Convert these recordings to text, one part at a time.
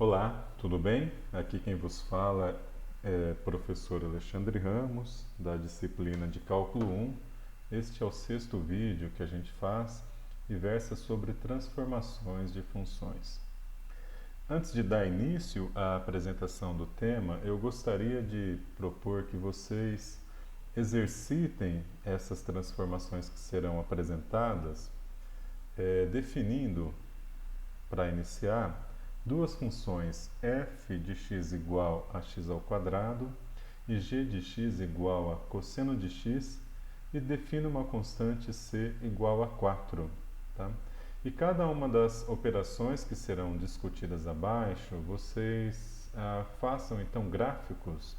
Olá, tudo bem? Aqui quem vos fala é professor Alexandre Ramos, da disciplina de Cálculo 1. Este é o sexto vídeo que a gente faz e versa sobre transformações de funções. Antes de dar início à apresentação do tema, eu gostaria de propor que vocês exercitem essas transformações que serão apresentadas, definindo, para iniciar, duas funções f de x igual a x ao quadrado e g de x igual a cosseno de x e defina uma constante c igual a 4. Tá? E cada uma das operações que serão discutidas abaixo, vocês façam então gráficos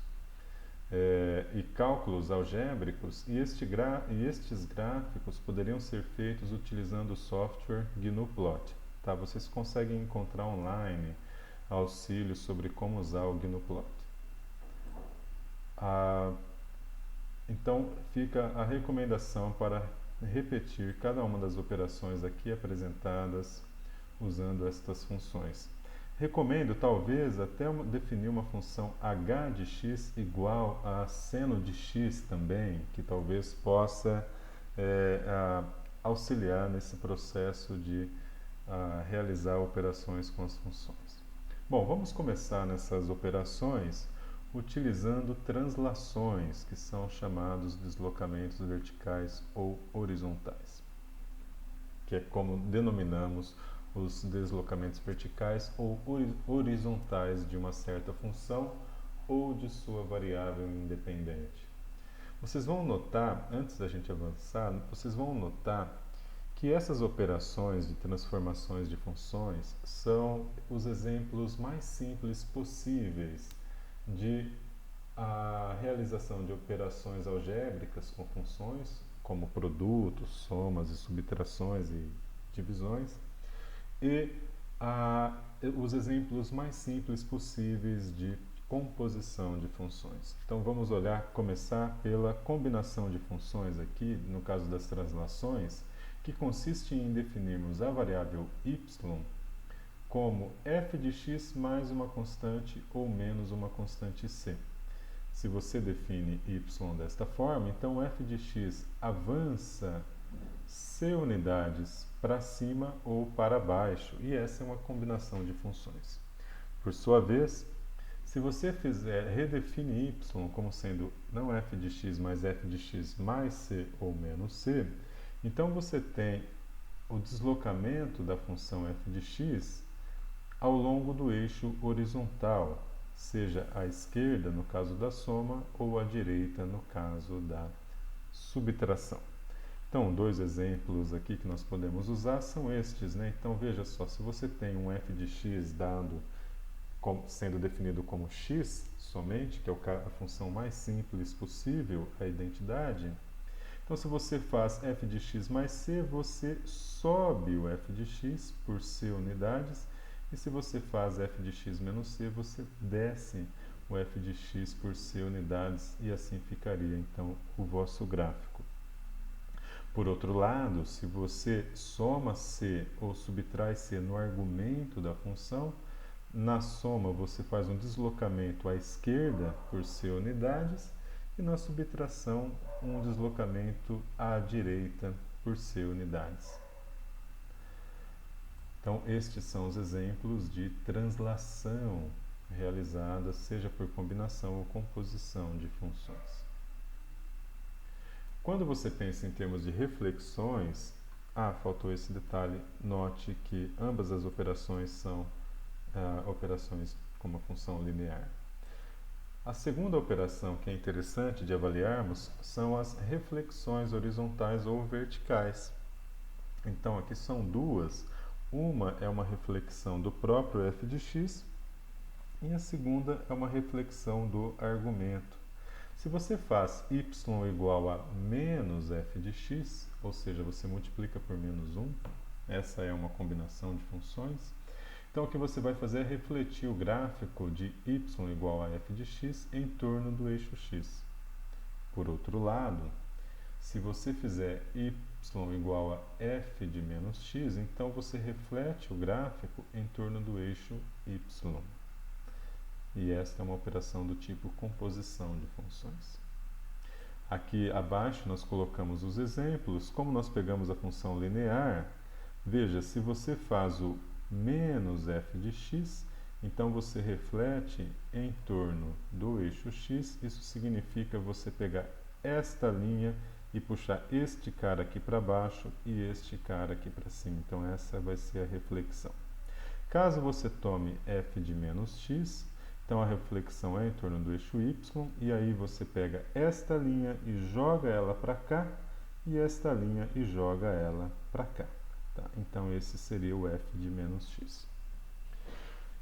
e cálculos algébricos e estes gráficos poderiam ser feitos utilizando o software GNUplot. Tá? Vocês conseguem encontrar online auxílios sobre como usar o GNUplot. Então fica a recomendação para repetir cada uma das operações aqui apresentadas usando estas funções. Recomendo talvez até definir uma função h de x igual a seno de x também, que talvez possa auxiliar nesse processo de realizar operações com as funções. Bom, vamos começar nessas operações utilizando translações, que são chamados deslocamentos verticais ou horizontais, que é como denominamos os deslocamentos verticais ou horizontais de uma certa função ou de sua variável independente. Vocês vão notar, antes da gente avançar, vocês vão notar que essas operações de transformações de funções são os exemplos mais simples possíveis de a realização de operações algébricas com funções, como produtos, somas e subtrações e divisões, e os exemplos mais simples possíveis de composição de funções. Então vamos começar pela combinação de funções aqui, no caso das translações, que consiste em definirmos a variável y como f de x mais uma constante ou menos uma constante c. Se você define y desta forma, então f de x avança c unidades para cima ou para baixo, e essa é uma combinação de funções. Por sua vez, se você redefine y como sendo não f de x, mas f de x mais c ou menos c, então você tem o deslocamento da função f de x ao longo do eixo horizontal, seja à esquerda no caso da soma ou à direita no caso da subtração. Então, dois exemplos aqui que nós podemos usar são estes, né? Então, veja só, se você tem um f de x dado sendo definido como x somente, que é a função mais simples possível, a identidade, então se você faz f de x mais c, você sobe o f de x por c unidades, e se você faz f de x menos c, você desce o f de x por c unidades, e assim ficaria então o vosso gráfico. Por outro lado, se você soma c ou subtrai c no argumento da função, na soma você faz um deslocamento à esquerda por c unidades e na subtração um deslocamento à direita por c unidades. Então, estes são os exemplos de translação realizada, seja por combinação ou composição de funções. Quando você pensa em termos de reflexões, faltou esse detalhe, note que ambas as operações são operações com uma função linear. A segunda operação que é interessante de avaliarmos são as reflexões horizontais ou verticais. Então, aqui são duas. Uma é uma reflexão do próprio f de x e a segunda é uma reflexão do argumento. Se você faz y igual a menos f de x, ou seja, você multiplica por menos 1, essa é uma combinação de funções, então o que você vai fazer é refletir o gráfico de y igual a f de x em torno do eixo x. Por outro lado, se você fizer y igual a f de menos x, então você reflete o gráfico em torno do eixo y. e esta é uma operação do tipo composição de funções. Aqui abaixo nós colocamos os exemplos. Como nós pegamos a função linear, veja, se você faz o menos f de x, então você reflete em torno do eixo x. Isso significa você pegar esta linha e puxar este cara aqui para baixo e este cara aqui para cima. Então essa vai ser a reflexão. Caso você tome f de menos x, então a reflexão é em torno do eixo y, e aí você pega esta linha e joga ela para cá, e esta linha e joga ela para cá. Tá? Então esse seria o f de menos x.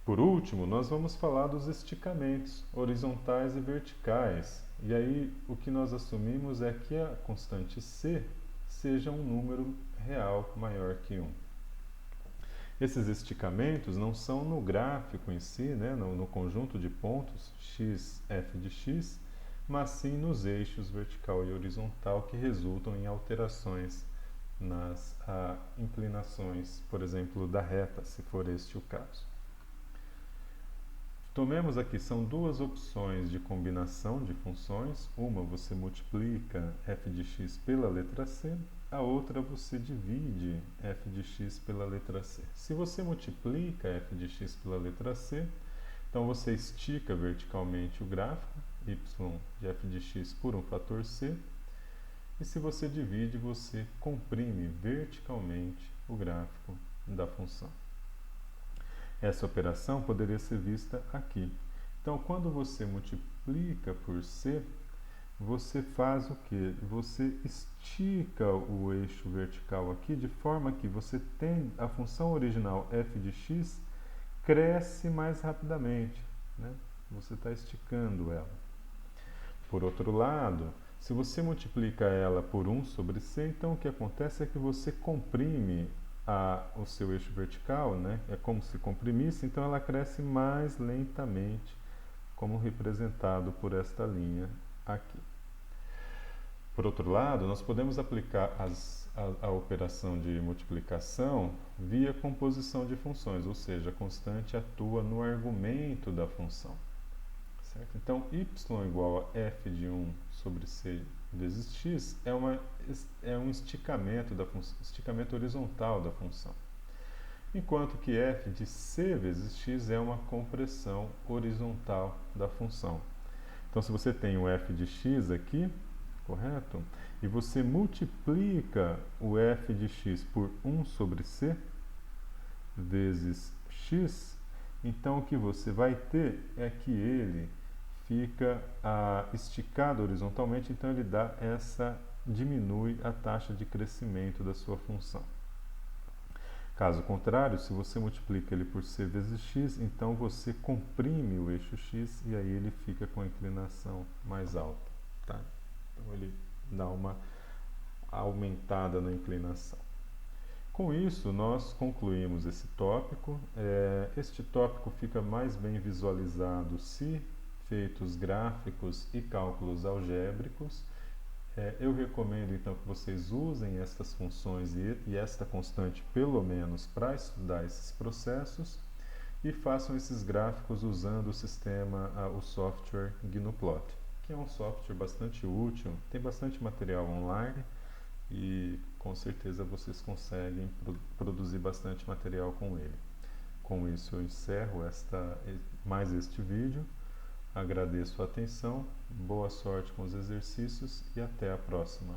Por último, nós vamos falar dos esticamentos horizontais e verticais. E aí o que nós assumimos é que a constante c seja um número real maior que 1. Esses esticamentos não são no gráfico em si, né, no conjunto de pontos x, f de x, mas sim nos eixos vertical e horizontal que resultam em alterações nas inclinações, por exemplo, da reta, se for este o caso. Tomemos aqui, são duas opções de combinação de funções. Uma você multiplica f de x pela letra c, a outra você divide f de x pela letra c. Se você multiplica f de x pela letra c, então você estica verticalmente o gráfico, y de f de x por um fator c, e se você divide, você comprime verticalmente o gráfico da função. Essa operação poderia ser vista aqui. Então, quando você multiplica por c, você faz o quê? Você estica o eixo vertical aqui de forma que você tem a função original f de x cresce mais rapidamente, né? Você está esticando ela. Por outro lado, se você multiplica ela por 1 sobre c, então o que acontece é que você comprime o seu eixo vertical, né? É como se comprimisse, então ela cresce mais lentamente, como representado por esta linha aqui. Por outro lado, nós podemos aplicar a operação de multiplicação via composição de funções, ou seja, a constante atua no argumento da função. Certo? Então, y igual a f de 1 sobre c vezes x é um esticamento esticamento horizontal da função, enquanto que f de c vezes x é uma compressão horizontal da função. Então, se você tem o f de x aqui, correto? E você multiplica o f de x por 1 sobre c vezes x, então o que você vai ter é que ele fica esticado horizontalmente, então ele diminui a taxa de crescimento da sua função. Caso contrário, se você multiplica ele por c vezes x, então você comprime o eixo x e aí ele fica com a inclinação mais alta. Tá? Então ele dá uma aumentada na inclinação. Com isso, nós concluímos esse tópico. Este tópico fica mais bem visualizado se feitos gráficos e cálculos algébricos. Eu recomendo então que vocês usem estas funções e esta constante pelo menos para estudar esses processos e façam esses gráficos usando o software GnuPlot, que é um software bastante útil, tem bastante material online e com certeza vocês conseguem produzir bastante material com ele. Com isso eu encerro mais este vídeo. Agradeço a atenção, boa sorte com os exercícios e até a próxima.